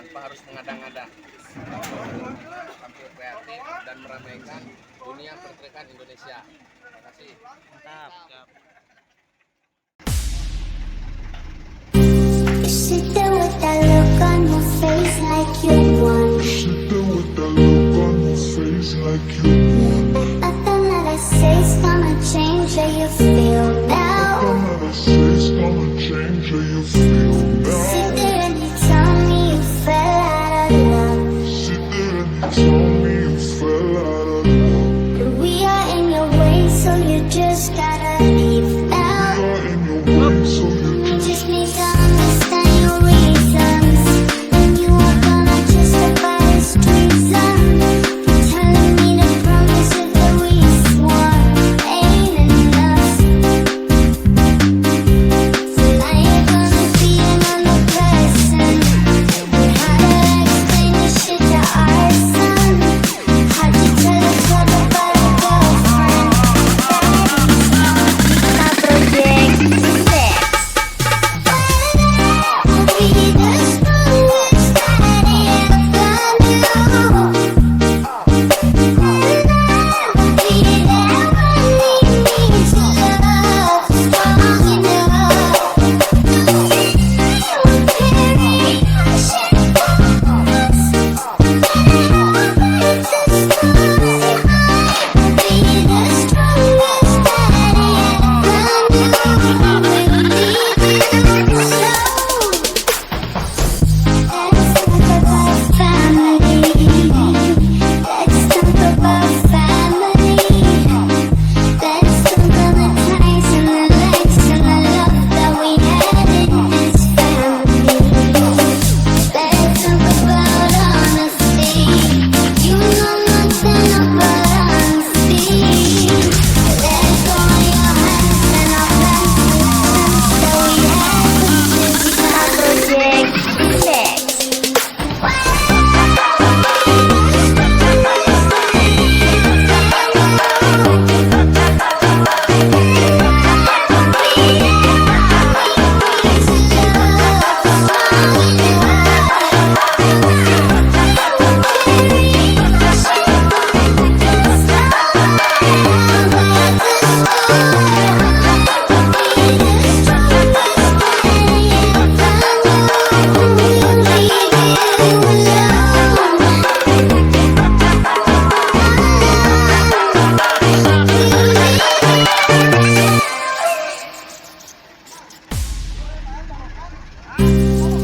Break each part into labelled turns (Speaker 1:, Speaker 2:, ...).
Speaker 1: tanpa harus mengada-ngada. Tampil kreatif dan meramaikan dunia pertrekan Indonesia. Terima kasih.
Speaker 2: Mantap.
Speaker 3: Sit there with that look on your face like you won.
Speaker 4: Sit there with that look on your face like you won.
Speaker 3: Nothing that I say's gonna change how you feel now.
Speaker 4: Nothing that I say's gonna change how you feel now.
Speaker 3: Sit there and you tell me you fell out of love.
Speaker 4: Sit there and you tell me you fell out of love.
Speaker 3: But we are in your way, so you just gotta leave now.
Speaker 4: We are in your way, so you
Speaker 3: Just need to understand your reasons. And you are gonna justify this treason. You're telling me the promise of the least one ain't enough. So now you're gonna be another person. And how do I explain this shit to our son? How'd you tell a club about a girlfriend? My project 6.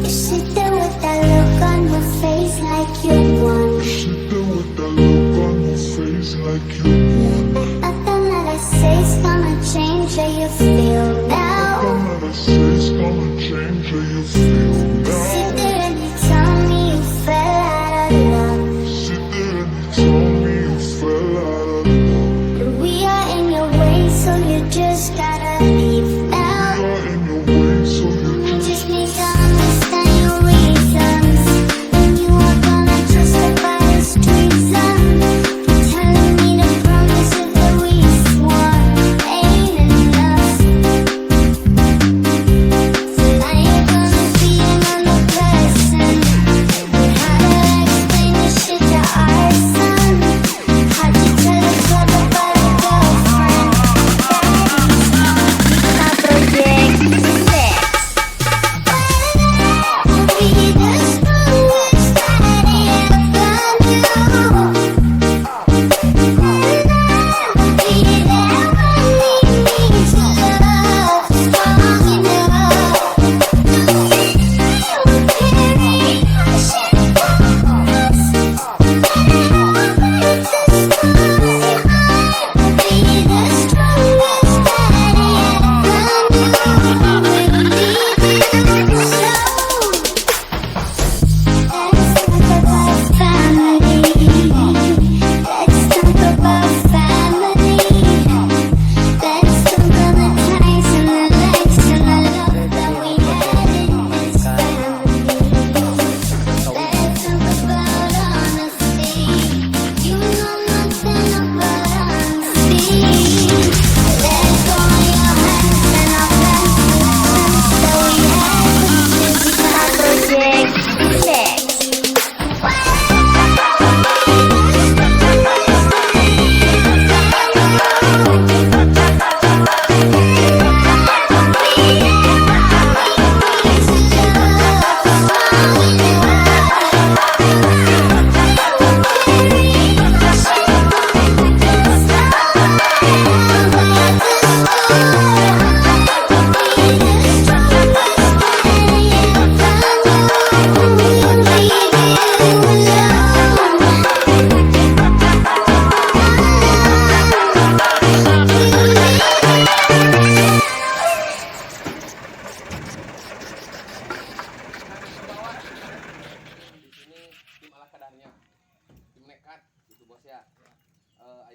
Speaker 3: Sit there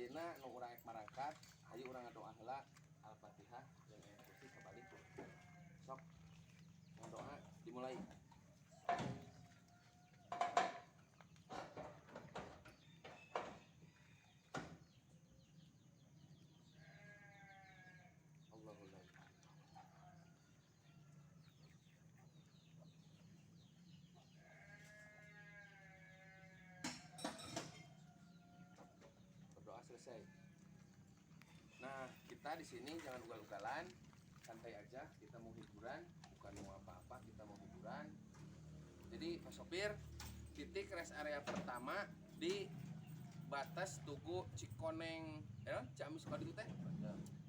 Speaker 1: ayeuna nu urang rek marangkat hayu urang ngadoa heula Al-Fatihah jeung ayat kursi sabalik sok ngadoa dimulai. Allahul berdoa selesai. Nah, kita di sini jangan ugal-ugalan, santai aja. Kita mau hiburan, bukan mau apa-apa, kita mau hiburan. Jadi, Pak Sopir, titik rest area pertama di batas Tugu Cikoneng, Ciamis Kaditu teh.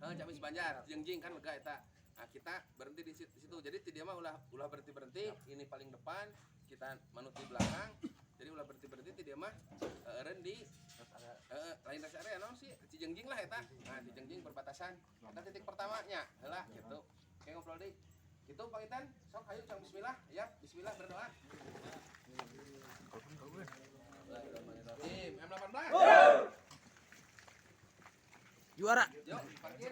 Speaker 1: Ciamis Banjar, jengjing kan lega eta. Nah, kita berhenti di situ. Jadi dia mah ulah berhenti, ini paling depan, kita manut di belakang. Jadi ulah berhenti dia mah eureun di lain rest area naon sih? Cijengjing lah eta. Nah, Cijengjing perbatasan. Eta titik pertamanya. Heula gitu. Oke ngobrol deui. Gitu pangitan, sok hayu cang bismillah. Ya, bismillah berdoa. Bismillahirrahmanirrahim. M18.
Speaker 2: Juara.
Speaker 1: Yuk, parkir.